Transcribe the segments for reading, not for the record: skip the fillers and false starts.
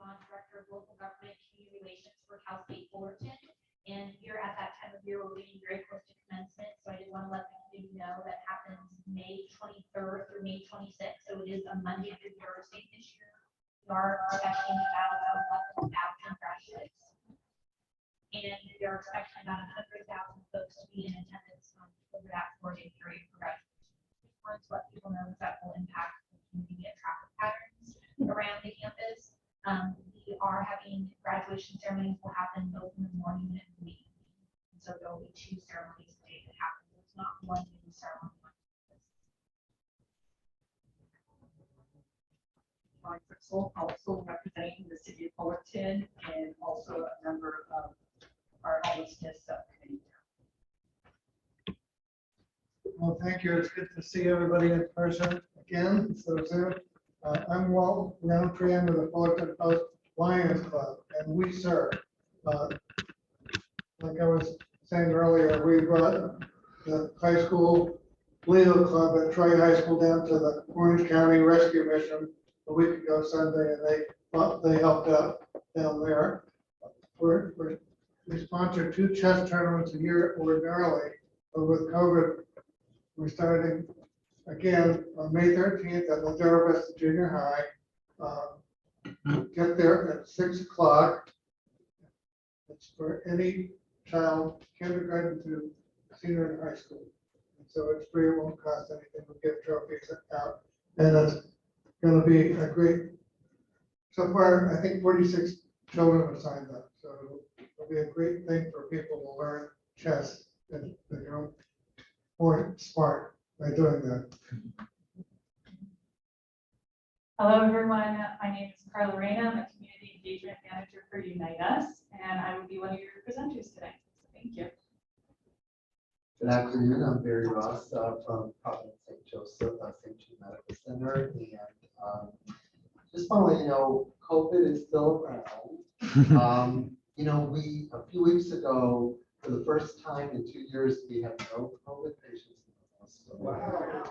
Director of Local Government Community Relations for Cal State Fullerton. And we're at that time of year where we're getting very close to commencement. So I did want to let the community know that happens May 23rd through May 26th. So it is a Monday through Thursday this year. We are expecting about 11,000 graduates. And we are expecting about 100,000 folks to be in attendance over that 4-day period for graduation. Just wanted to let people know that will impact the community and traffic patterns around the campus. We are having graduation ceremonies will happen both in the morning and in the evening. And so there will be 2 ceremonies a day that happen. It's not one new ceremony. Crystal, also representing the city of Fullerton and also a member of our homelessness subcommittee. Well, thank you. It's good to see everybody in person again. So Zoom. I'm Walt Roundtree. I'm with the Fullerton Post Lions Club, and we serve. Like I was saying earlier, we brought the high school Leo Club at Troy High School down to the Orange County Rescue Mission a week ago Sunday, and they helped out down there. We sponsor 2 chess tournaments a year ordinarily, but with COVID, we're starting again on May 13th at Ladera Vista Junior High. Get there at 6 o'clock. It's for any child, kindergarten to senior in high school. And so it's free, it won't cost anything. We'll get trophies out. And it's going to be a great, so far, I think 46 children have signed up. So it'll be a great thing for people to learn chess and become more smart by doing that. Hello, everyone. My name is Carla Reyna. I'm a Community Engagement Manager for Unite Us, and I will be one of your presenters today. So thank you. Good afternoon. I'm Barry Ross from Providence St. Joseph St. Jude Medical Center, and just want to let you know, COVID is still around. You know, a few weeks ago, for the first time in 2 years, we have no COVID patients. Wow.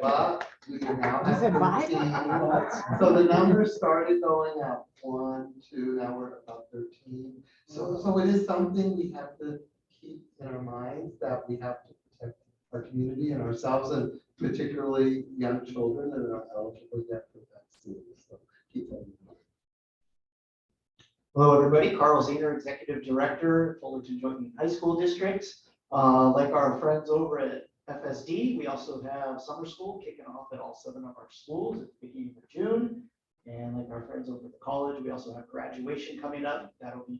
But we are now at 13. So the numbers started going up 1, 2, now we're about 13. So it is something we have to keep in our minds, that we have to protect our community and ourselves, and particularly young children that are not eligible yet for vaccines. So keep that in mind. Hello, everybody. Carl Zehner, Executive Director, Fullerton Joint High School District. Like our friends over at FSD, we also have summer school kicking off at all 7 of our schools at the beginning of June. And like our friends over at the college, we also have graduation coming up. That'll be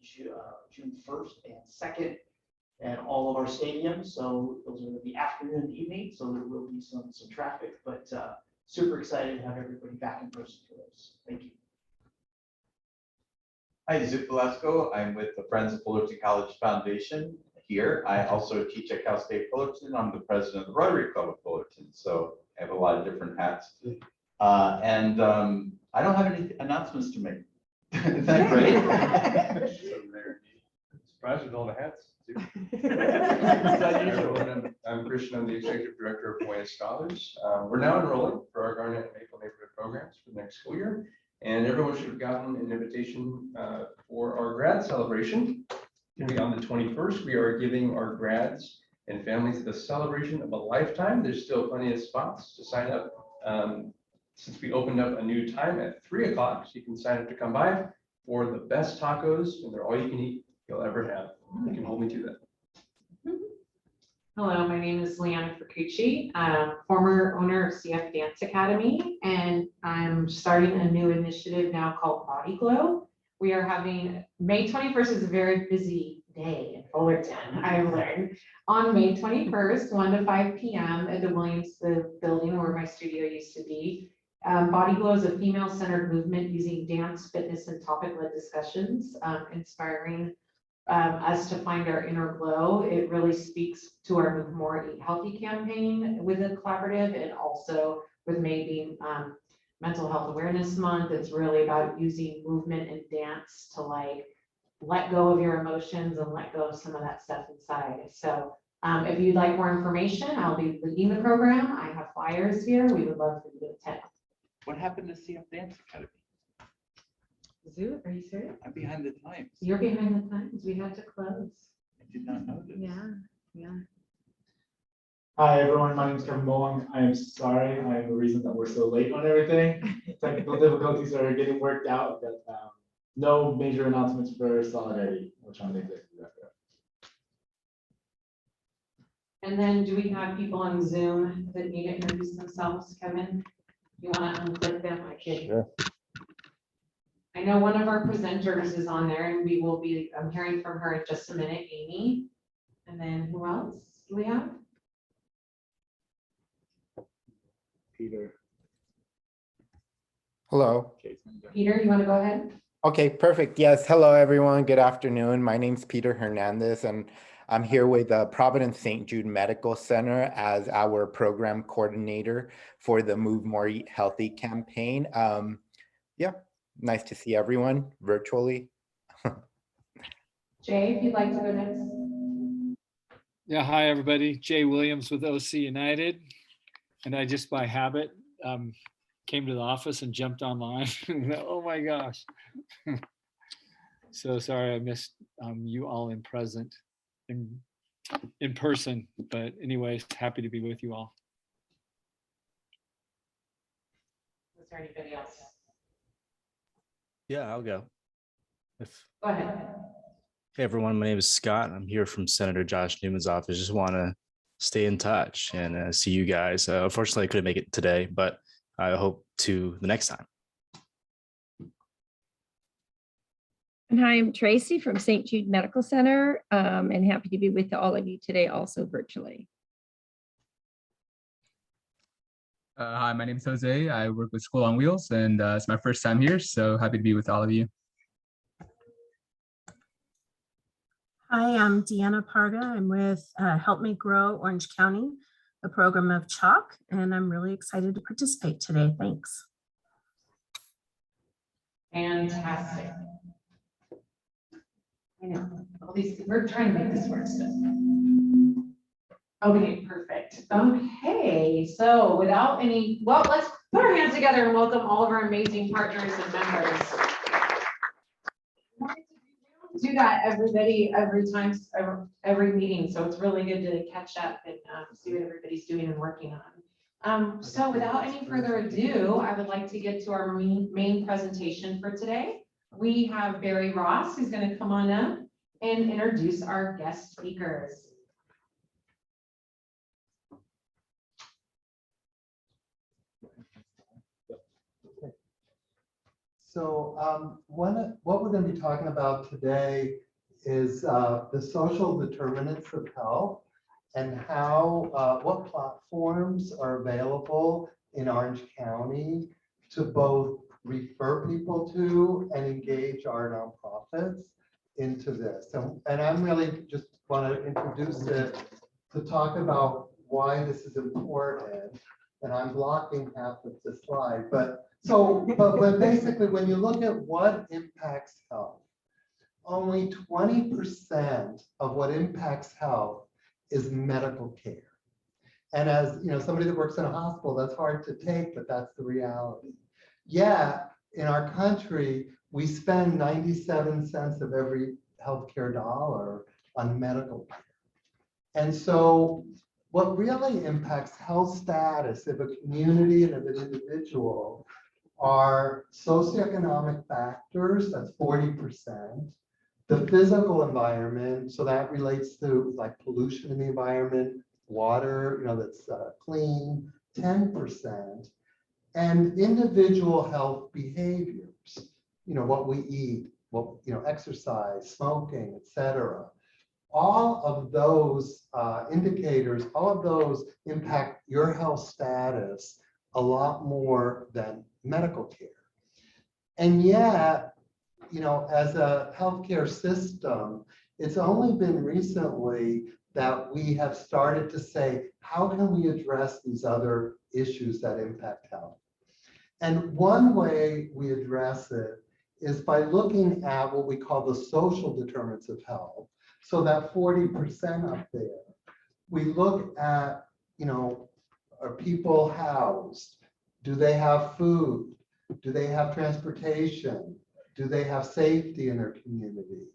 June 1st and 2nd at all of our stadiums. So those are the afternoon and evening. So there will be some traffic, but super excited to have everybody back in person for those. Thank you. Hi, Zip Velasco. I'm with the Friends of Fullerton College Foundation here. I also teach at Cal State Fullerton. I'm the president of the Rotary Club of Fullerton, so I have a lot of different hats. And I don't have any announcements to make. Is that great? Surprised with all the hats. I'm Christian. I'm the executive director of Hawaiian Scholars. We're now enrolling for our Garnet and Maple neighborhood programs for the next school year. And everyone should have gotten an invitation for our grad celebration. On the 21st, we are giving our grads and families the celebration of a lifetime. There's still plenty of spots to sign up. Since we opened up a new time at 3 o'clock, so you can sign up to come by for the best tacos, and they're all you can eat you'll ever have. You can hold me to that. Hello, my name is Leanna Fercucci, former owner of CF Dance Academy, and I'm starting a new initiative now called Body Glow. We are having, May 21st is a very busy day in Fullerton, I've learned. On May 21st, 1 to 5 p.m. at the Williams building where my studio used to be. Body Glow is a female-centered movement using dance, fitness, and topic-led discussions, inspiring us to find our inner glow. It really speaks to our Move More, Eat Healthy campaign with a collaborative, and also with May being Mental Health Awareness Month. It's really about using movement and dance to like let go of your emotions and let go of some of that stuff inside. So if you'd like more information, I'll be leading the program. I have flyers here. We would love for you to attend. What happened to CF Dance Academy? Zoo, are you serious? I'm behind the times. You're behind the times. We had to close. I did not know this. Yeah. Hi, everyone. My name is Kevin Bowling. I am sorry. I am the reason that we're so late on everything. Technical difficulties are getting worked out, but no major announcements for Solidarity, which I'm the executive director of. And then do we have people on Zoom that need to introduce themselves? Kevin, you want to unclick them? I can. Sure. I know one of our presenters is on there and we will be, I'm hearing from her in just a minute, Amy. And then who else do we have? Peter. Hello. Peter, you want to go ahead? Okay, perfect. Yes. Hello, everyone. Good afternoon. My name's Peter Hernandez, and I'm here with Providence St. Jude Medical Center as our program coordinator for the Move More Eat Healthy campaign. Yeah, nice to see everyone virtually. Jay, if you'd like to go next. Yeah, hi, everybody. Jay Williams with OC United. And I just by habit came to the office and jumped online. Oh my gosh. So sorry I missed you all in person. But anyways, happy to be with you all. Is there anybody else? Yeah, I'll go. Go ahead. Hey everyone, my name is Scott. I'm here from Senator Josh Newman's office. Just want to stay in touch and see you guys. Unfortunately, I couldn't make it today, but I hope to the next time. And hi, I'm Tracy from St. Jude Medical Center, and happy to be with all of you today, also virtually. Hi, my name is Jose. I work with School on Wheels, and it's my first time here, so happy to be with all of you. Hi, I'm Deanna Parga. I'm with Help Me Grow Orange County, a program of CHOC, and I'm really excited to participate today. Thanks. Fantastic. I know, all these, we're trying to make this work still. Okay, perfect. Okay, so without any, well, let's put our hands together and welcome all of our amazing partners and members. Do that every meeting, so it's really good to catch up and see what everybody's doing and working on. So without any further ado, I would like to get to our main presentation for today. We have Barry Ross, who's going to come on up and introduce our guest speakers. So what we're going to be talking about today is the social determinants of health and how what platforms are available in Orange County to both refer people to and engage our nonprofits into this. And I'm really just want to introduce it to talk about why this is important. And I'm blocking half of the slide, but basically, when you look at what impacts health, only 20% of what impacts health is medical care. And as you know, somebody that works in a hospital, that's hard to take, but that's the reality. Yeah, in our country, we spend 97 cents of every healthcare dollar on medical care. And so what really impacts health status of a community and of an individual are socioeconomic factors, that's 40%, the physical environment, so that relates to like pollution in the environment, water, that's clean, 10%, and individual health behaviors, what we eat, what, exercise, smoking, etc. All of those indicators, all of those impact your health status a lot more than medical care. And yet, as a healthcare system, it's only been recently that we have started to say, how can we address these other issues that impact health? And one way we address it is by looking at what we call the social determinants of health. So that 40% up there, we look at, are people housed? Do they have food? Do they have transportation? Do they have safety in their community?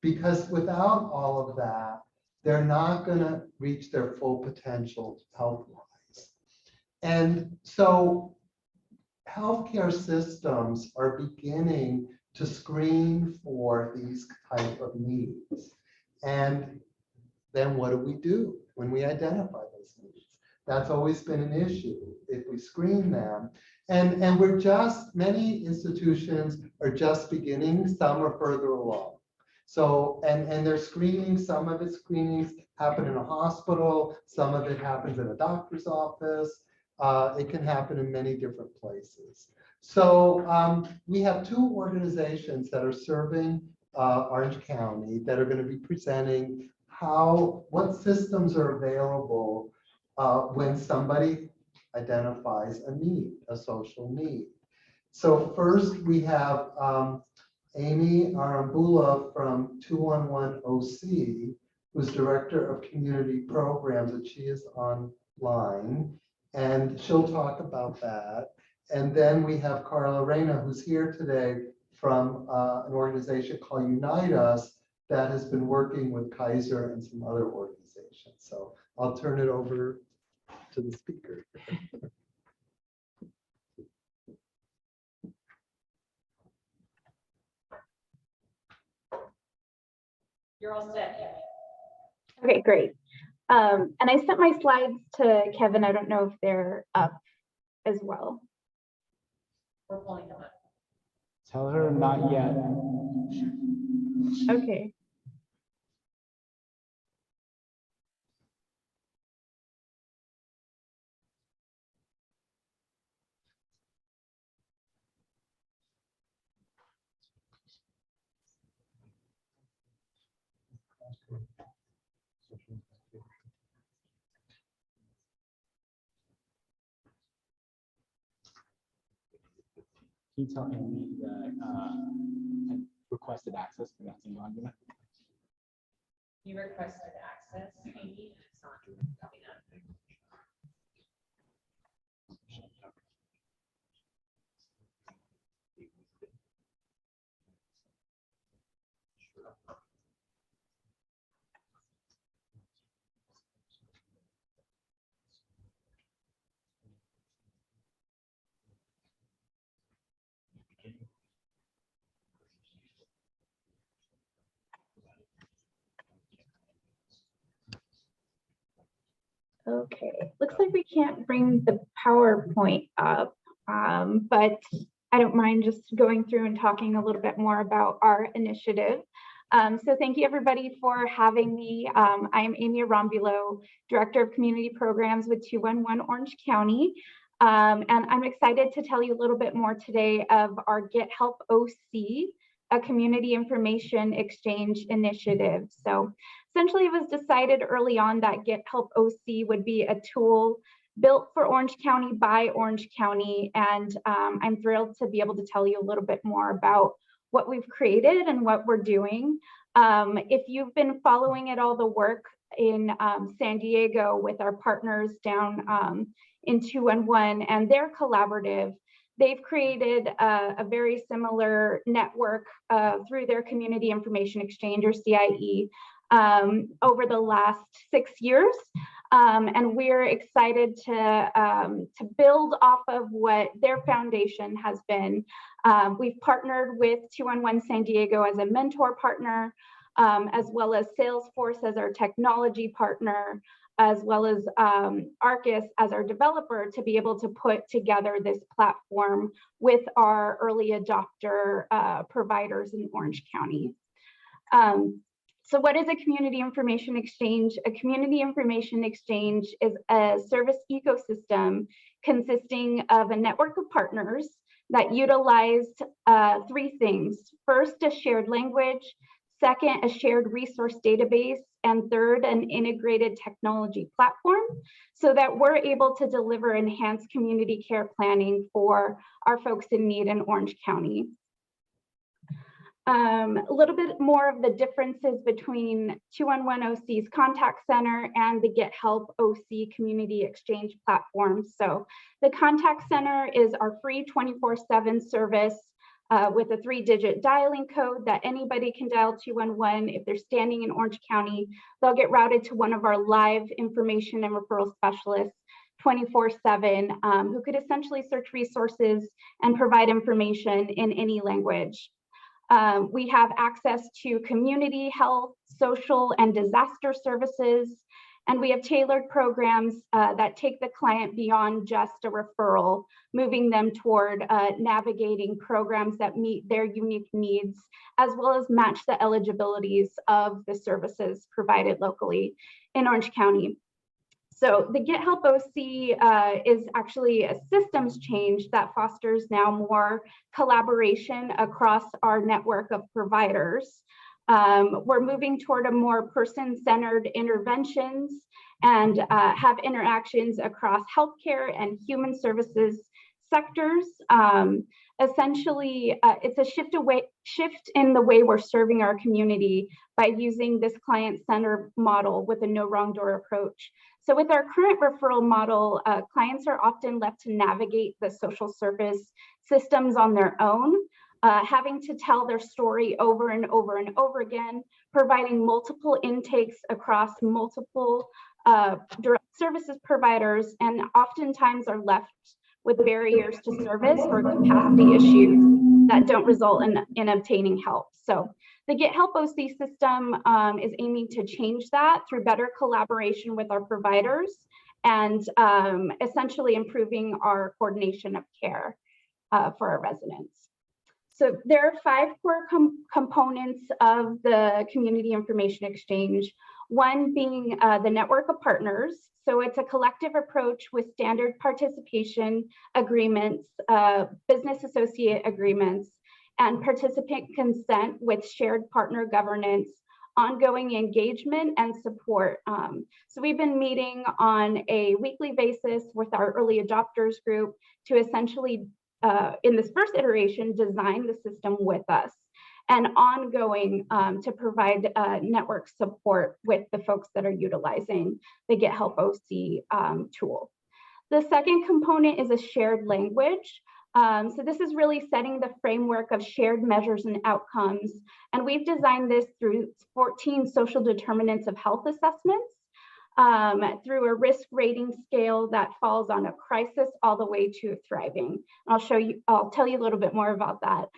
Because without all of that, they're not going to reach their full potential health-wise. And so healthcare systems are beginning to screen for these type of needs. And then what do when we identify those needs? That's always been an issue if we screen them. And many institutions are just beginning, some are further along. So, and they're screening, some of its screenings happen in a hospital, some of it happens in a doctor's office. It can happen in many different places. So we have two organizations that are serving Orange County that are going to be presenting what systems are available when somebody identifies a need, a social need. So first we have Amy Arambula from 211 OC, who's Director of Community Programs, and she is online, and she'll talk about that. And then we have Carla Reyna, who's here today from an organization called Unite Us that has been working with Kaiser and some other organizations. So I'll turn it over to the speaker. You're all set, Kevin. Okay, great. And I sent my slides to Kevin. I don't know if they're up as well. We're pulling them up. Tell her not yet. Okay. Can you tell Amy that I requested access for that single argument? You requested access, Amy. It's not coming up. Okay, looks like we can't bring the PowerPoint up, but I don't mind just going through and talking a little bit more about our initiative. So thank you everybody for having me. I am Amy Arambula, Director of Community Programs with 211 Orange County. And I'm excited to tell you a little bit more today of our Get Help OC, a community information exchange initiative. So essentially it was decided early on that Get Help OC would be a tool built for Orange County by Orange County. And I'm thrilled to be able to tell you a little bit more about what we've created and what we're doing. If you've been following it, all the work in San Diego with our partners down in 211 and their collaborative, they've created a very similar network through their Community Information Exchange, or CIE, over the last 6 years. And we're excited to build off of what their foundation has been. We've partnered with 211 San Diego as a mentor partner, as well as Salesforce as our technology partner, as well as Arcus as our developer, to be able to put together this platform with our early adopter providers in Orange County. So what is a community information exchange? A community information exchange is a service ecosystem consisting of a network of partners that utilize three things. First, a shared language. Second, a shared resource database. And third, an integrated technology platform, so that we're able to deliver enhanced community care planning for our folks in need in Orange County. A little bit more of the differences between 211 OC's contact center and the Get Help OC community exchange platform. So the contact center is our free 24/7 service with a 3-digit dialing code that anybody can dial 211. If they're standing in Orange County, they'll get routed to one of our live information and referral specialists 24/7, who could essentially search resources and provide information in any language. We have access to community health, social, and disaster services, and we have tailored programs that take the client beyond just a referral, moving them toward navigating programs that meet their unique needs, as well as match the eligibilities of the services provided locally in Orange County. So the Get Help OC is actually a systems change that fosters now more collaboration across our network of providers. We're moving toward a more person-centered interventions and have interactions across healthcare and human services sectors. Essentially, it's a shift in the way we're serving our community by using this client-centered model with a no wrong door approach. So with our current referral model, clients are often left to navigate the social service systems on their own, having to tell their story over and over and over again, providing multiple intakes across multiple direct services providers, and oftentimes are left with barriers to service or capacity issues that don't result in obtaining help. So the Get Help OC system is aiming to change that through better collaboration with our providers and essentially improving our coordination of care for our residents. So there are 5 core components of the Community Information Exchange, one being the network of partners. So it's a collective approach with standard participation agreements, business associate agreements, and participant consent with shared partner governance, ongoing engagement, and support. So we've been meeting on a weekly basis with our early adopters group to essentially, in this first iteration, design the system with us, and ongoing to provide network support with the folks that are utilizing the Get Help OC tool. The second component is a shared language. So this is really setting the framework of shared measures and outcomes. And we've designed this through 14 social determinants of health assessments, through a risk rating scale that falls on a crisis all the way to thriving. I'll tell you a little bit more about that.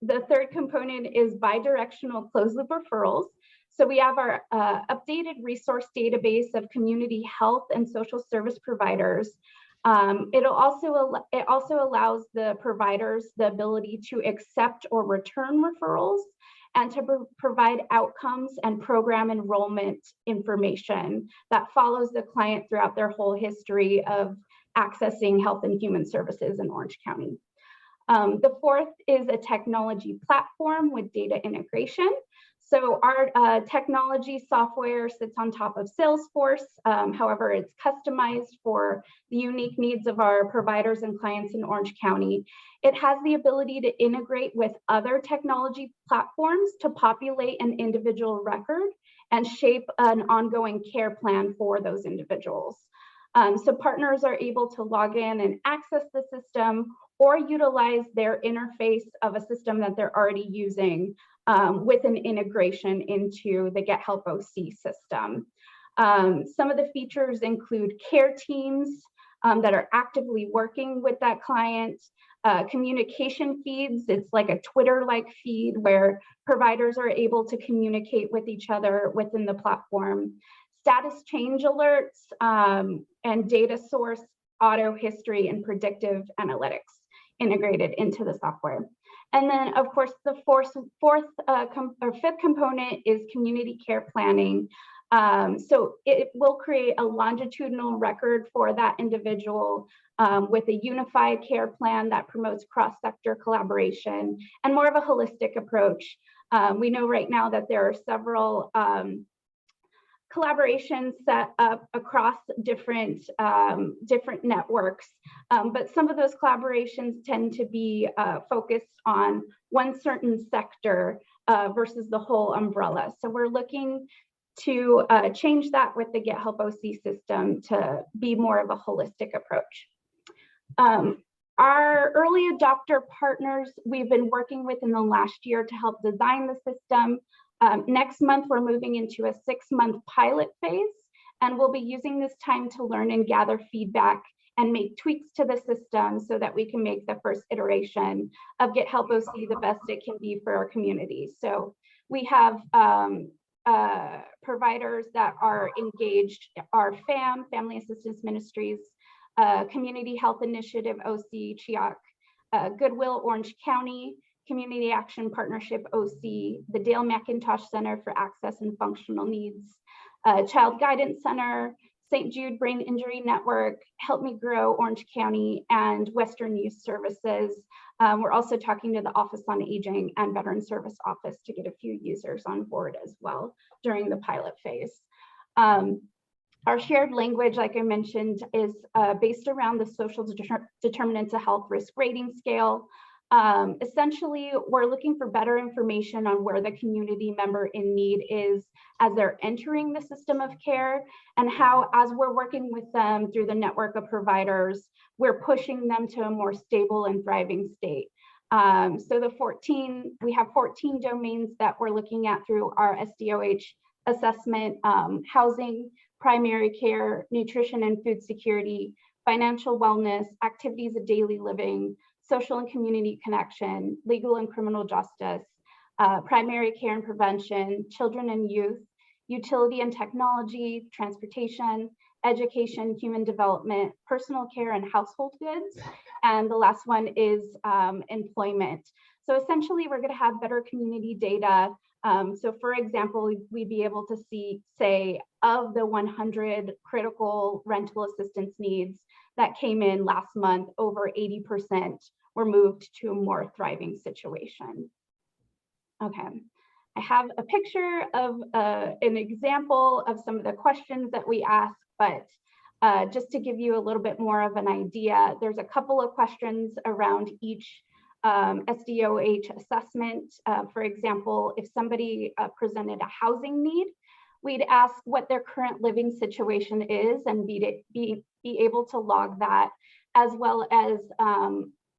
The third component is bidirectional closed loop referrals. So we have our updated resource database of community health and social service providers. It also allows the providers the ability to accept or return referrals and to provide outcomes and program enrollment information that follows the client throughout their whole history of accessing health and human services in Orange County. The fourth is a technology platform with data integration. So our technology software sits on top of Salesforce. However, it's customized for the unique needs of our providers and clients in Orange County. It has the ability to integrate with other technology platforms to populate an individual record and shape an ongoing care plan for those individuals. So partners are able to log in and access the system or utilize their interface of a system that they're already using with an integration into the Get Help OC system. Some of the features include care teams that are actively working with that client, communication feeds. It's like a Twitter-like feed where providers are able to communicate with each other within the platform. Status change alerts and data source, auto history, and predictive analytics integrated into the software. And then, of course, the fifth component is community care planning. So it will create a longitudinal record for that individual with a unified care plan that promotes cross-sector collaboration and more of a holistic approach. We know right now that there are several collaborations set up across different networks, but some of those collaborations tend to be focused on one certain sector versus the whole umbrella. So we're looking to change that with the Get Help OC system to be more of a holistic approach. Our early adopter partners we've been working with in the last year to help design the system. Next month, we're moving into a 6-month pilot phase, and we'll be using this time to learn and gather feedback and make tweaks to the system so that we can make the first iteration of Get Help OC the best it can be for our community. So we have providers that are engaged, our FAM, Family Assistance Ministries, Community Health Initiative, OC, CHIOC, Goodwill Orange County, Community Action Partnership, OC, the Dale McIntosh Center for Access and Functional Needs, Child Guidance Center, St. Jude Brain Injury Network, Help Me Grow Orange County, and Western Youth Services. We're also talking to the Office on Aging and Veteran Service Office to get a few users on board as well during the pilot phase. Our shared language, like I mentioned, is based around the social determinants of health risk rating scale. Essentially, we're looking for better information on where the community member in need is as they're entering the system of care, and how, as we're working with them through the network of providers, we're pushing them to a more stable and thriving state. So we have 14 domains that we're looking at through our SDOH assessment: housing, primary care, nutrition and food security, financial wellness, activities of daily living, social and community connection, legal and criminal justice, primary care and prevention, children and youth, utility and technology, transportation, education, human development, personal care and household goods. And the last one is employment. So essentially, we're going to have better community data. So for example, we'd be able to see, say, of the 100 critical rental assistance needs that came in last month, over 80% were moved to a more thriving situation. Okay, I have a picture of an example of some of the questions that we ask, but just to give you a little bit more of an idea, there's a couple of questions around each SDOH assessment. For example, if somebody presented a housing need, we'd ask what their current living situation is and be able to log that, as well as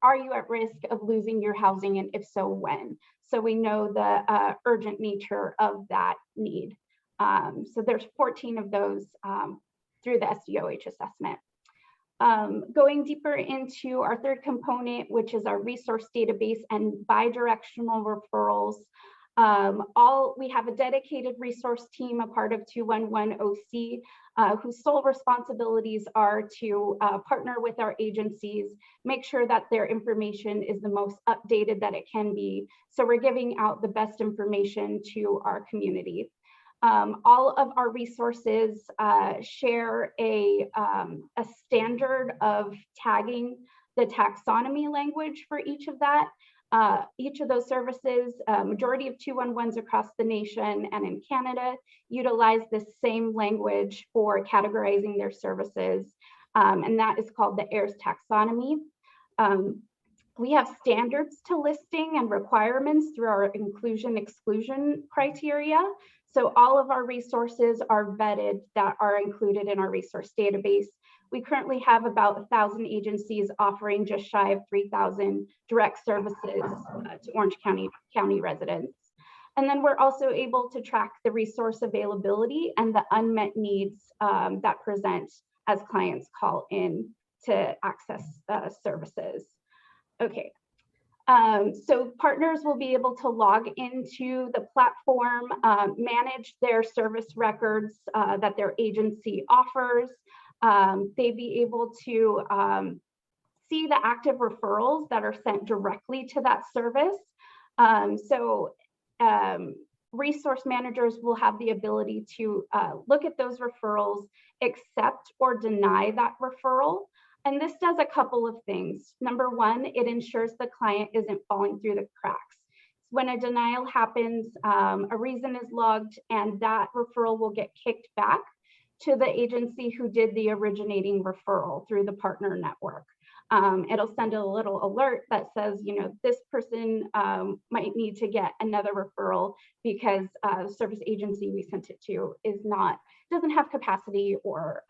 are you at risk of losing your housing, and if so, when? So we know the urgent nature of that need. So there's 14 of those through the SDOH assessment. Going deeper into our third component, which is our resource database and bi-directional referrals. We have a dedicated resource team, a part of 211 OC, whose sole responsibilities are to partner with our agencies, make sure that their information is the most updated that it can be. So we're giving out the best information to our community. All of our resources share a standard of tagging the taxonomy language for each of that. Each of those services, majority of 211s across the nation and in Canada, utilize the same language for categorizing their services, and that is called the AIRS taxonomy. We have standards to listing and requirements through our inclusion-exclusion criteria. So all of our resources are vetted that are included in our resource database. We currently have about 1,000 agencies offering just shy of 3,000 direct services to Orange County residents. And then we're also able to track the resource availability and the unmet needs that present as clients call in to access services. Okay. So partners will be able to log into the platform, manage their service records that their agency offers. They'd be able to see the active referrals that are sent directly to that service. Resource managers will have the ability to look at those referrals, accept or deny that referral. And this does a couple of things. Number one, it ensures the client isn't falling through the cracks. When a denial happens, a reason is logged and that referral will get kicked back to the agency who did the originating referral through the partner network. It'll send a little alert that says, you know, this person might need to get another referral because the service agency we sent it to doesn't have capacity, or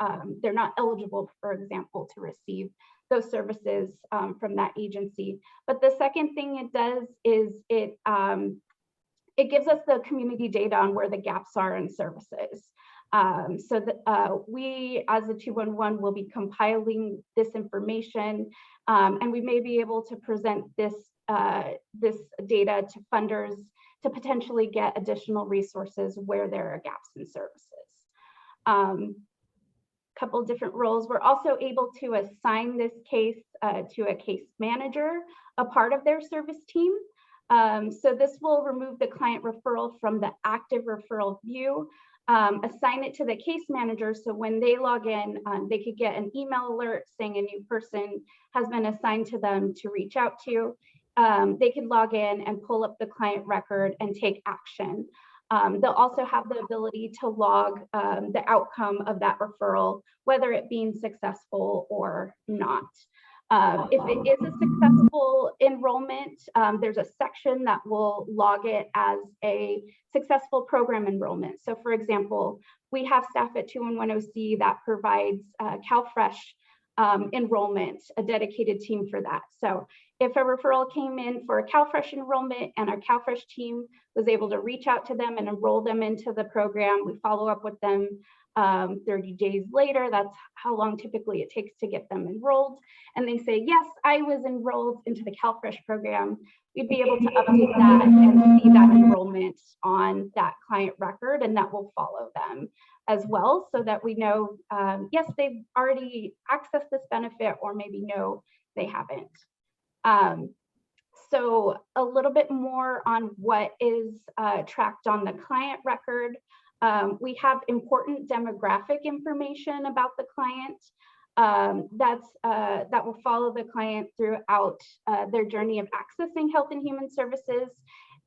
they're not eligible, for example, to receive those services from that agency. But the second thing it does is it gives us the community data on where the gaps are in services. So that we, as a 211, will be compiling this information, and we may be able to present this data to funders to potentially get additional resources where there are gaps in services. Couple different roles. We're also able to assign this case to a case manager, a part of their service team. So this will remove the client referral from the active referral view, assign it to the case manager. So when they log in, they could get an email alert saying a new person has been assigned to them to reach out to. They can log in and pull up the client record and take action. They'll also have the ability to log the outcome of that referral, whether it being successful or not. If it is a successful enrollment, there's a section that will log it as a successful program enrollment. So for example, we have staff at 211OC that provides CalFresh enrollment, a dedicated team for that. So if a referral came in for a CalFresh enrollment and our CalFresh team was able to reach out to them and enroll them into the program, we follow up with them 30 days later. That's how long typically it takes to get them enrolled. And they say, yes, I was enrolled into the CalFresh program. We'd be able to update that and see that enrollment on that client record, and that will follow them as well, so that we know, yes, they've already accessed this benefit, or maybe no, they haven't. So a little bit more on what is tracked on the client record. We have important demographic information about the client that will follow the client throughout their journey of accessing health and human services.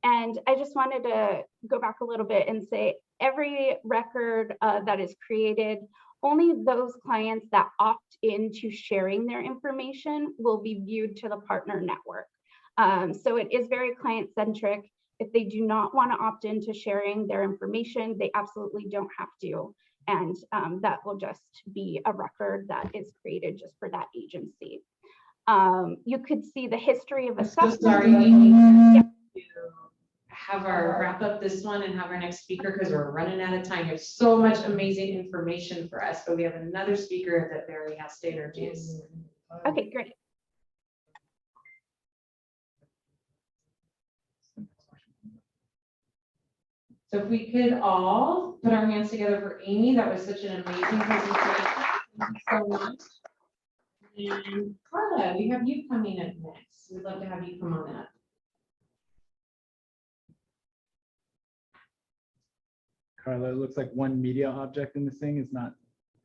And I just wanted to go back a little bit and say every record that is created, only those clients that opt into sharing their information will be viewed to the partner network. So it is very client-centric. If they do not want to opt into sharing their information, they absolutely don't have to. And that will just be a record that is created just for that agency. You could see the history of a Sorry, we need to have our wrap up this one and have our next speaker because we're running out of time. You have so much amazing information for us, but we have another speaker that Barry has to introduce. Okay, great. So if we could all put our hands together for Amy, that was such an amazing presentation. Thank you so much. And Carla, we have you coming up next. We'd love to have you come on up. Carla, it looks like one media object in this thing is not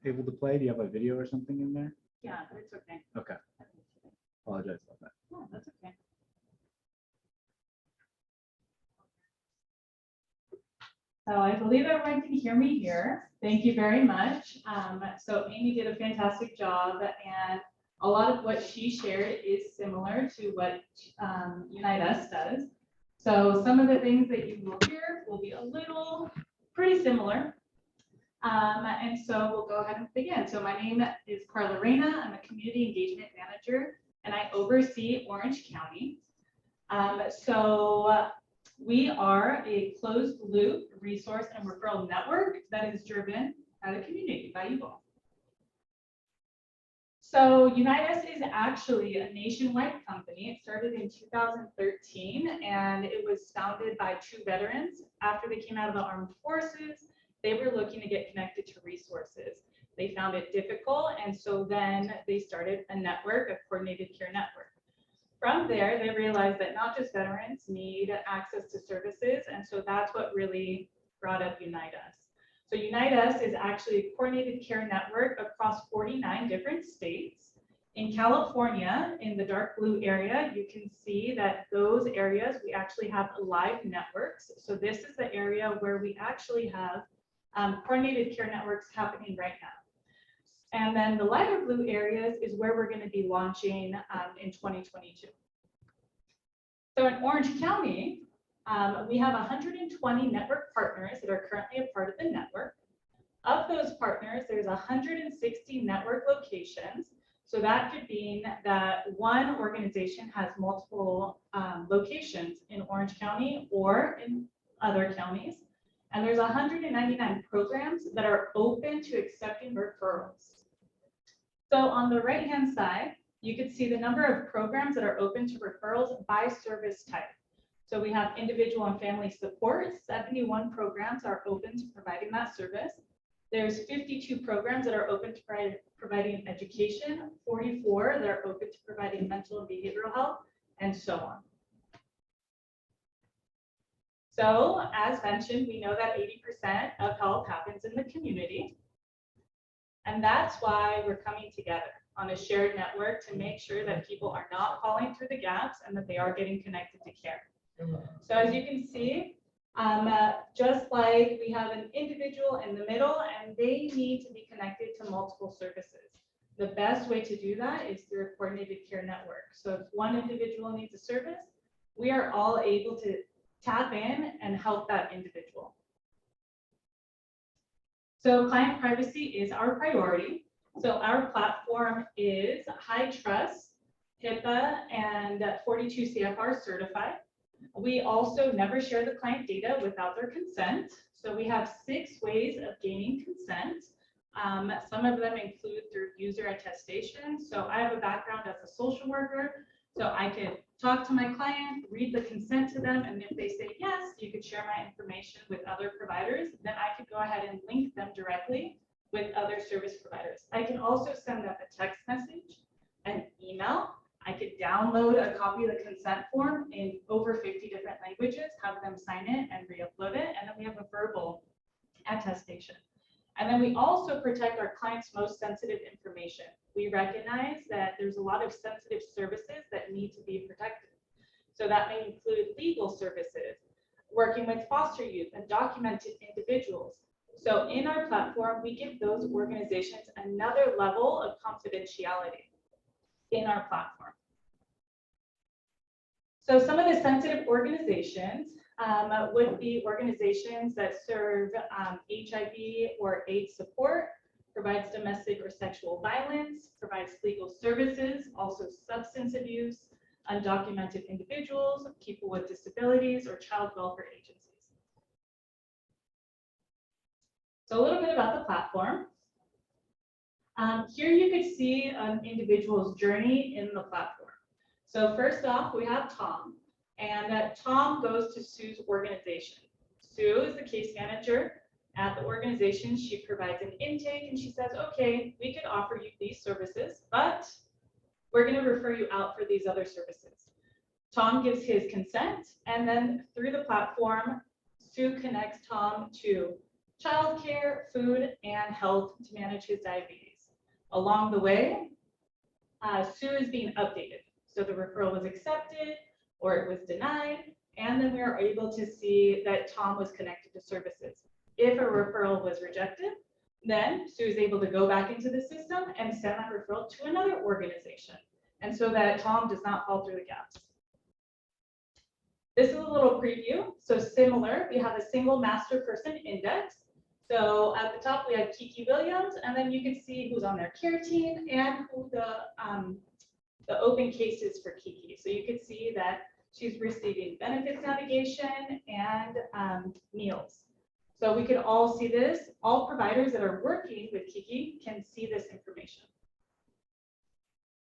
able to play. Do you have a video or something in there? Yeah, it's okay. Okay. Apologize about that. Yeah, that's okay. So I believe everyone can hear me here. Thank you very much. So Amy did a fantastic job, and a lot of what she shared is similar to what Unite Us does. So some of the things that you will hear will be a little pretty similar. And so we'll go ahead and begin. So my name is Carla Reyna. I'm a community engagement manager, and I oversee Orange County. We are a closed loop resource and referral network that is driven by the community, by you all. So Unite Us is actually a nationwide company. It started in 2013, and it was founded by two veterans. After they came out of the armed forces, they were looking to get connected to resources. They found it difficult, and so then they started a network, a coordinated care network. From there, they realized that not just veterans need access to services, and so that's what really brought up Unite Us. So Unite Us is actually a coordinated care network across 49 different states. In California, in the dark blue area, you can see that those areas, we actually have live networks. So this is the area where we actually have coordinated care networks happening right now. And then the lighter blue areas is where we're going to be launching in 2022. So in Orange County, we have 120 network partners that are currently a part of the network. Of those partners, there's 160 network locations. So that could mean that one organization has multiple locations in Orange County or in other counties. And there's 199 programs that are open to accepting referrals. So on the right-hand side, you can see the number of programs that are open to referrals by service type. So we have individual and family support. 71 programs are open to providing that service. There's 52 programs that are open to providing education, 44 that are open to providing mental and behavioral health, and so on. So as mentioned, we know that 80% of health happens in the community. And that's why we're coming together on a shared network to make sure that people are not falling through the gaps and that they are getting connected to care. So as you can see, just like we have an individual in the middle and they need to be connected to multiple services. The best way to do that is through a coordinated care network. So if one individual needs a service, we are all able to tap in and help that individual. So client privacy is our priority. So our platform is high trust, HIPAA, and 42 CFR certified. We also never share the client data without their consent. So we have 6 ways of gaining consent. Some of them include through user attestation. So I have a background as a social worker. So I could talk to my client, read the consent to them, and if they say yes, you could share my information with other providers, then I could go ahead and link them directly with other service providers. I can also send them a text message, an email. I could download a copy of the consent form in over 50 different languages, have them sign it and re-upload it, and then we have a verbal attestation. And then we also protect our clients' most sensitive information. We recognize that there's a lot of sensitive services that need to be protected. So that may include legal services, working with foster youth and documented individuals. So in our platform, we give those organizations another level of confidentiality in our platform. So some of the sensitive organizations would be organizations that serve HIV or AIDS support, provides domestic or sexual violence, provides legal services, also substance abuse, undocumented individuals, people with disabilities, or child welfare agencies. So a little bit about the platform. Here you could see an individual's journey in the platform. So first off, we have Tom, and Tom goes to Sue's organization. Sue is the case manager at the organization. She provides an intake and she says, okay, we could offer you these services, but we're going to refer you out for these other services. Tom gives his consent, and then through the platform, Sue connects Tom to childcare, food, and health to manage his diabetes. Along the way, Sue is being updated. So the referral was accepted or it was denied, and then we are able to see that Tom was connected to services. If a referral was rejected, then Sue is able to go back into the system and send that referral to another organization, and so that Tom does not fall through the gaps. This is a little preview. So similar, we have a single master person index. So at the top, we have Kiki Williams, and then you can see who's on their care team and who the open case is for Kiki. So you can see that she's receiving benefits navigation and meals. So we can all see this. All providers that are working with Kiki can see this information.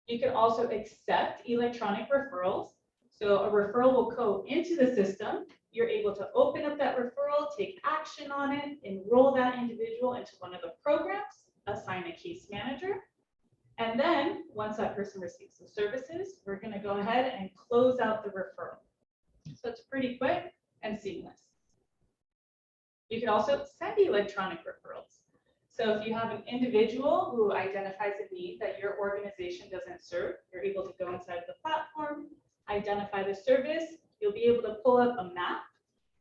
You can also accept electronic referrals. So a referral will go into the system. You're able to open up that referral, take action on it, enroll that individual into one of the programs, assign a case manager. And then once that person receives the services, we're going to go ahead and close out the referral. So it's pretty quick and seamless. You can also send electronic referrals. So if you have an individual who identifies a need that your organization doesn't serve, you're able to go inside the platform, identify the service. You'll be able to pull up a map,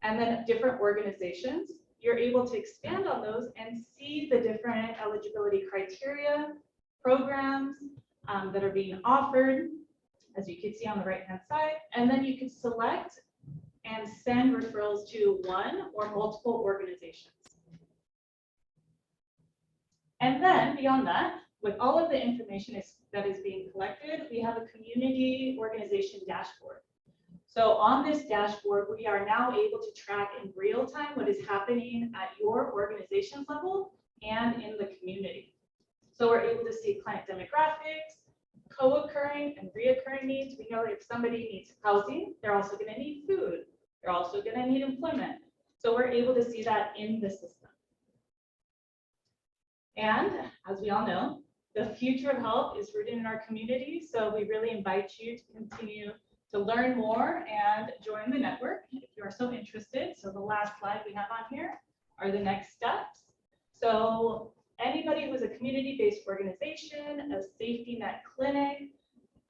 and then different organizations. You're able to expand on those and see the different eligibility criteria, programs that are being offered, as you can see on the right-hand side. And then you can select and send referrals to one or multiple organizations. And then beyond that, with all of the information that is being collected, we have a community organization dashboard. So on this dashboard, we are now able to track in real time what is happening at your organization's level and in the community. So we're able to see client demographics, co-occurring and reoccurring needs. We know if somebody needs housing, they're also going to need food. They're also going to need employment. So we're able to see that in the system. And as we all know, the future of health is rooted in our community. So we really invite you to continue to learn more and join the network if you are so interested. So the last slide we have on here are the next steps. So anybody who's a community-based organization, a safety net clinic,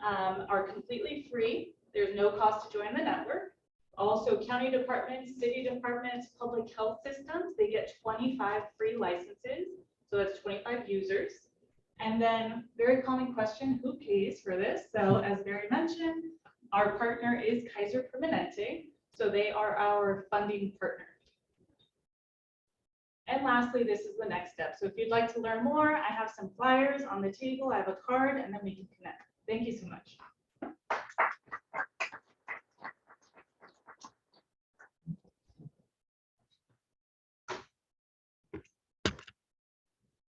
are completely free. There's no cost to join the network. Also, county departments, city departments, public health systems, they get 25 free licenses. So that's 25 users. And then very common question, who pays for this? So as Barry mentioned, our partner is Kaiser Permanente. So they are our funding partner. And lastly, this is the next step. So if you'd like to learn more, I have some flyers on the table. I have a card and then we can connect. Thank you so much.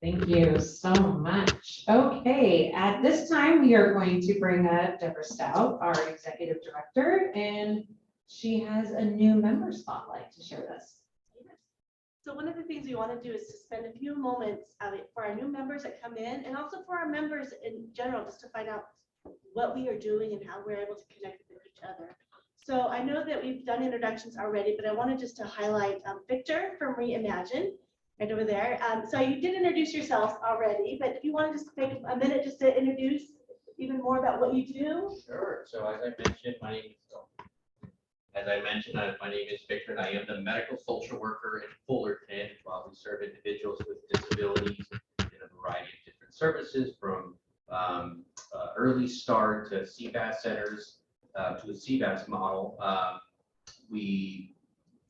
Thank you so much. Okay, at this time, we are going to bring up Deborah Stout, our executive director, and she has a new member spotlight to share with us. So one of the things we want to do is to spend a few moments for our new members that come in, and also for our members in general, just to find out what we are doing and how we're able to connect with each other. So I know that we've done introductions already, but I wanted just to highlight Victor from Reimagine. Right over there. So you did introduce yourselves already, but if you want to just take a minute just to introduce even more about what you do. Sure. So as I mentioned, my name is Victor, and I am the medical social worker in Fullerton. While we serve individuals with disabilities in a variety of different services, from early start to CBAS centers to a CBAS model. We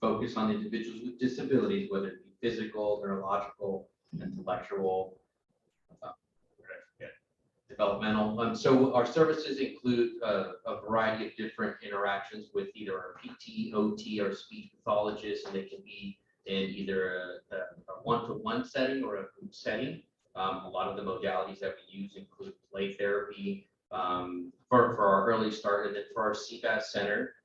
focus on individuals with disabilities, whether it be physical, neurological, intellectual, developmental. So our services include a variety of different interactions with either our PT, OT, or speech pathologist, and they can be in either a one-to-one setting or a group setting. A lot of the modalities that we use include play therapy for our early start, and then for our CBAS center,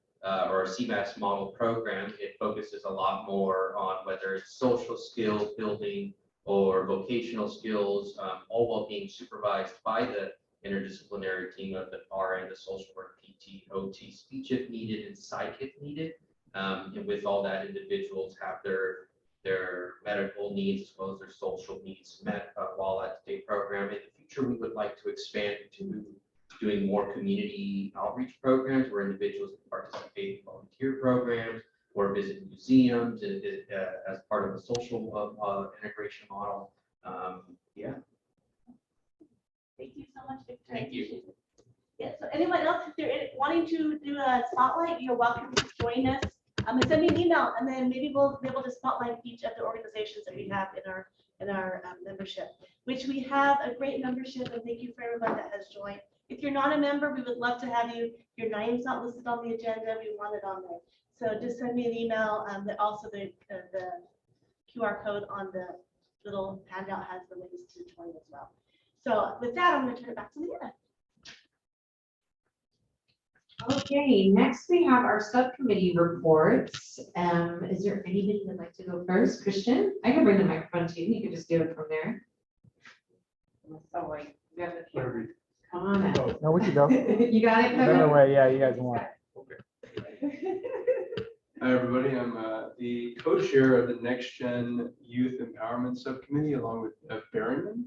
or a CBAS model program, it focuses a lot more on whether it's social skills building or vocational skills, all while being supervised by the interdisciplinary team of the RN, the social work, PT, OT, speech if needed, and psych if needed. And with all that, individuals have their medical needs as well as their social needs met while at the day program. In the future, we would like to expand to doing more community outreach programs where individuals can participate in volunteer programs or visit museums as part of a social integration model. Yeah. Thank you so much, Victor. Thank you. Yeah, so anyone else, if they're wanting to do a spotlight, you're welcome to join us. And send me an email, and then maybe we'll be able to spotlight each of the organizations that we have in our membership, which we have a great membership, and thank you for everyone that has joined. If you're not a member, we would love to have you. Your name's not listed on the agenda. We want it on there. So just send me an email. Also the QR code on the little handout has the links to join as well. So with that, I'm going to turn it back to Leanna. Okay, next we have our subcommittee reports. Is there anybody that'd like to go first? Christian, I can bring the microphone to you. You can just do it from there. Oh wait, we have the camera. Come on out. No, we can go. You got it? No way, yeah, you guys want. Hi, everybody. I'm the co-chair of the Next Gen Youth Empowerment Subcommittee, along with Barryman.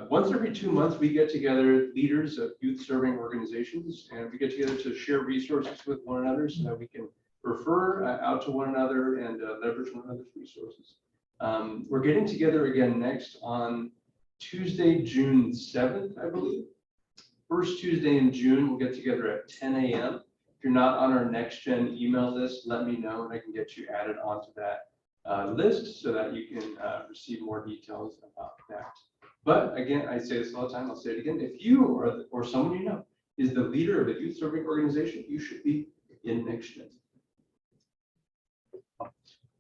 Once every 2 months, we get together, leaders of youth-serving organizations, and we get together to share resources with one another so that we can refer out to one another and leverage one another's resources. We're getting together again next on Tuesday, June 7th, I believe. First Tuesday in June, we'll get together at 10 a.m. If you're not on our Next Gen email list, let me know and I can get you added onto that list so that you can receive more details about that. But again, I say this all the time, I'll say it again, if you or someone you know is the leader of a youth serving organization, you should be in Next Gen.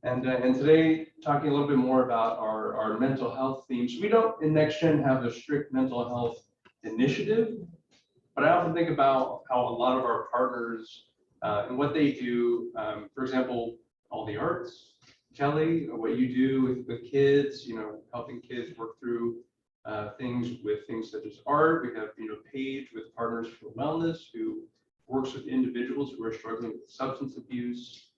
And today, talking a little bit more about our mental health themes. We don't in Next Gen have a strict mental health initiative, but I often think about how a lot of our partners and what they do, for example, all the arts, Kelly, what you do with kids, you know, helping kids work through things such as art. We have, you know, Paige with Partners for Wellness, who works with individuals who are struggling with substance abuse.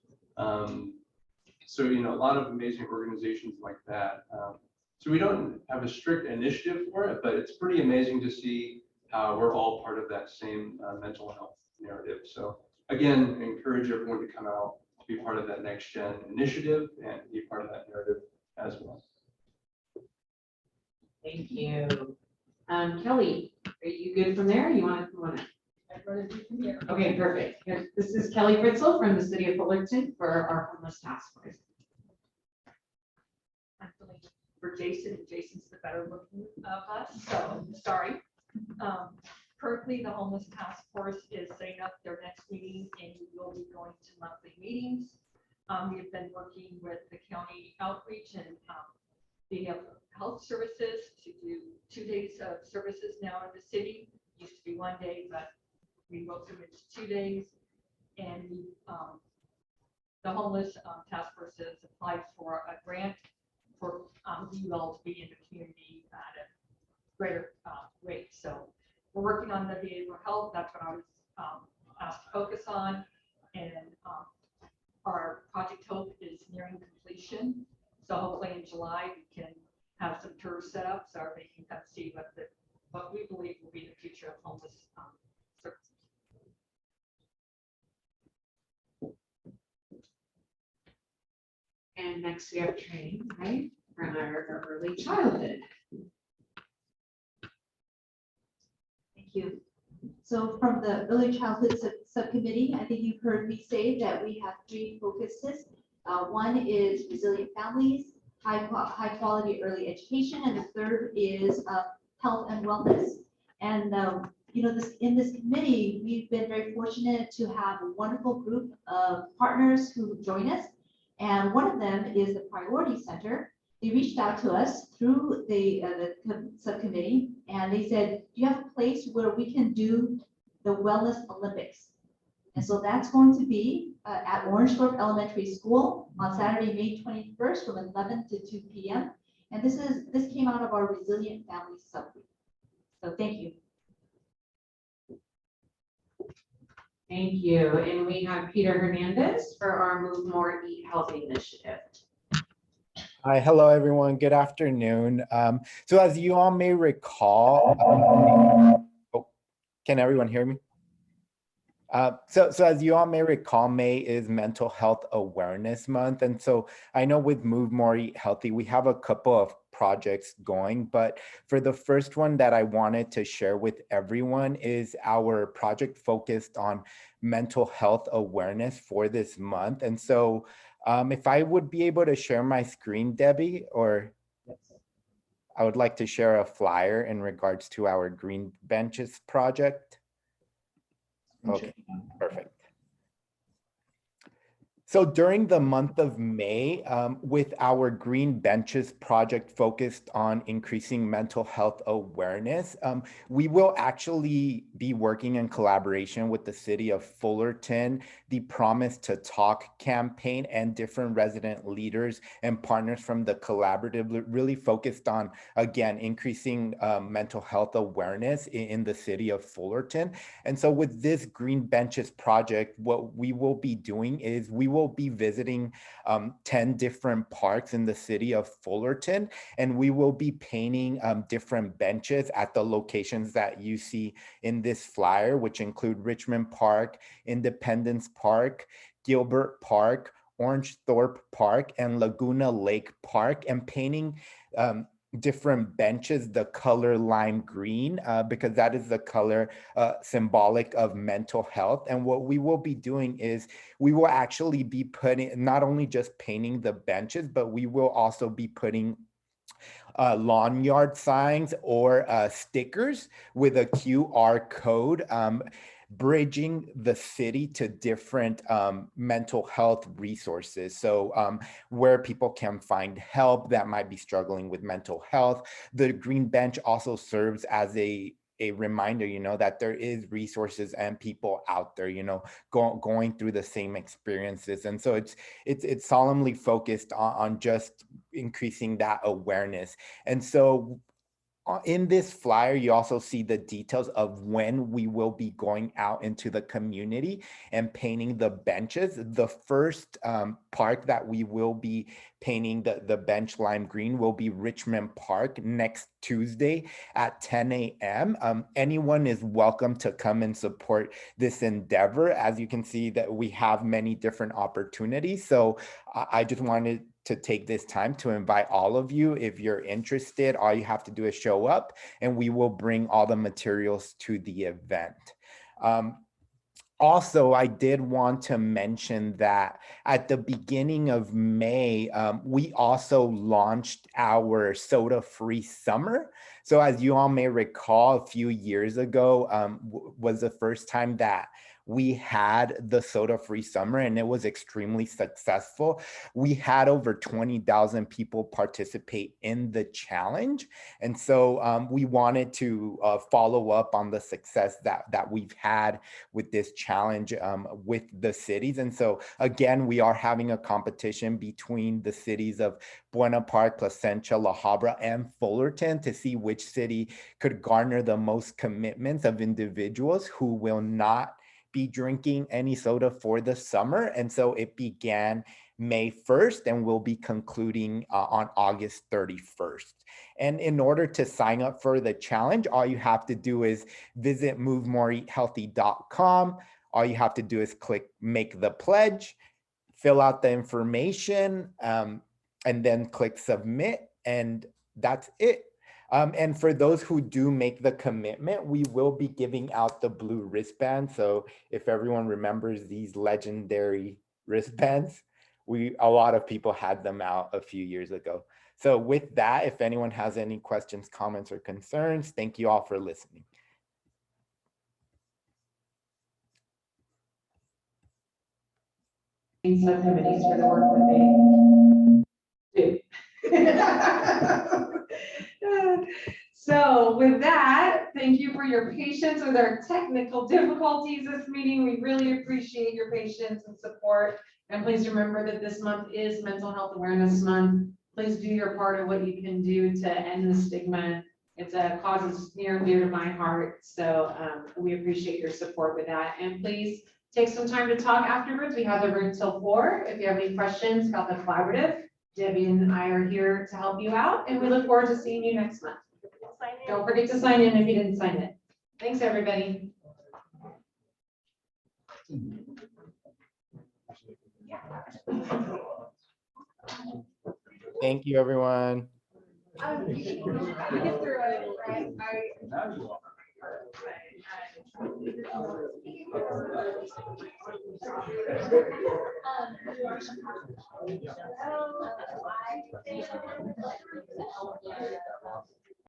So, you know, a lot of amazing organizations like that. So we don't have a strict initiative for it, but it's pretty amazing to see how we're all part of that same mental health narrative. So again, I encourage everyone to come out, to be part of that Next Gen initiative and be part of that narrative as well. Thank you. Kelly, are you good from there? You want to? I'd rather do from here. Okay, perfect. This is Kelly Fritzel from the city of Fullerton for our Homeless Task Force. For Jason, and Jason's the better looking of us, so sorry. Currently, the Homeless Task Force is setting up their next meeting, and we will be going to monthly meetings. We've been working with the county outreach and the health services to do 2 days of services now in the city. Used to be 1 day, but we broke them into 2 days. And the Homeless Task Force has applied for a grant for you all to be in the community at a greater rate. So we're working on the behavioral health. That's what I was asked to focus on. And our Project Hope is nearing completion. So hopefully in July we can have some tours set up so everybody can come see what we believe will be the future of homeless services. And next we have training, right, from our early childhood. Thank you. So from the early childhood subcommittee, I think you've heard me say that we have 3 focuses. One is resilient families, high quality early education, and the third is health and wellness. And you know, in this committee, we've been very fortunate to have a wonderful group of partners who join us. And one of them is the Priority Center. They reached out to us through the subcommittee, and they said, do you have a place where we can do the Wellness Olympics? And so that's going to be at Orange Grove Elementary School on Saturday, May 21st from 11 to 2 p.m. And this came out of our Resilient Families subgroup. So thank you. Thank you. And we have Peter Hernandez for our Move More, Eat Healthy initiative. Hi, hello everyone. Good afternoon. So as you all may recall, can everyone hear me? So as you all may recall, May is Mental Health Awareness Month. And so I know with Move More Eat Healthy, we have a couple of projects going, but for the first one that I wanted to share with everyone is our project focused on mental health awareness for this month. And so if I would be able to share my screen, Debbie, or I would like to share a flyer in regards to our Green Benches project. Okay, perfect. So during the month of May, with our Green Benches project focused on increasing mental health awareness, we will actually be working in collaboration with the city of Fullerton, the Promise to Talk campaign, and different resident leaders and partners from the collaborative, really focused on, again, increasing mental health awareness in the city of Fullerton. And so with this Green Benches project, what we will be doing is we will be visiting 10 different parks in the city of Fullerton, and we will be painting different benches at the locations that you see in this flyer, which include Richmond Park, Independence Park, Gilbert Park, Orange Thorpe Park, and Laguna Lake Park, and painting different benches the color lime green because that is the color symbolic of mental health. And what we will be doing is we will actually be putting, not only just painting the benches, but we will also be putting lawn yard signs or stickers with a QR code, bridging the city to different mental health resources. So where people can find help that might be struggling with mental health. The Green Bench also serves as a reminder, that there is resources and people out there, going through the same experiences. And so it's solemnly focused on just increasing that awareness. And so in this flyer, you also see the details of when we will be going out into the community and painting the benches. The first park that we will be painting the bench lime green will be Richmond Park next Tuesday at 10 a.m. Anyone is welcome to come and support this endeavor. As you can see that we have many different opportunities. So I just wanted to take this time to invite all of you. If you're interested, all you have to do is show up and we will bring all the materials to the event. Also, I did want to mention that at the beginning of May, we also launched our soda-free summer. So as you all may recall, a few years ago was the first time that we had the soda-free summer and it was extremely successful. We had over 20,000 people participate in the challenge. And so we wanted to follow up on the success that we've had with this challenge with the cities. And so again, we are having a competition between the cities of Buena Park, Placentia, La Habra, and Fullerton to see which city could garner the most commitments of individuals who will not be drinking any soda for the summer. And so it began May 1st and will be concluding on August 31st. And in order to sign up for the challenge, all you have to do is visit movemoreeathealthy.com. All you have to do is click make the pledge, fill out the information, and then click submit, and that's it. And for those who do make the commitment, we will be giving out the blue wristband. So if everyone remembers these legendary wristbands, a lot of people had them out a few years ago. So with that, if anyone has any questions, comments, or concerns, thank you all for listening. Subcommittees for the work that they do. So with that, thank you for your patience with our technical difficulties this meeting. We really appreciate your patience and support. And please remember that this month is Mental Health Awareness Month. Please do your part of what you can do to end the stigma. It's a cause that's near and dear to my heart. So we appreciate your support with that. And please take some time to talk afterwards. We have the room till 4. If you have any questions about the collaborative, Debbie and I are here to help you out. And we look forward to seeing you next month. Don't forget to sign in if you didn't sign it. Thanks, everybody. Thank you, everyone.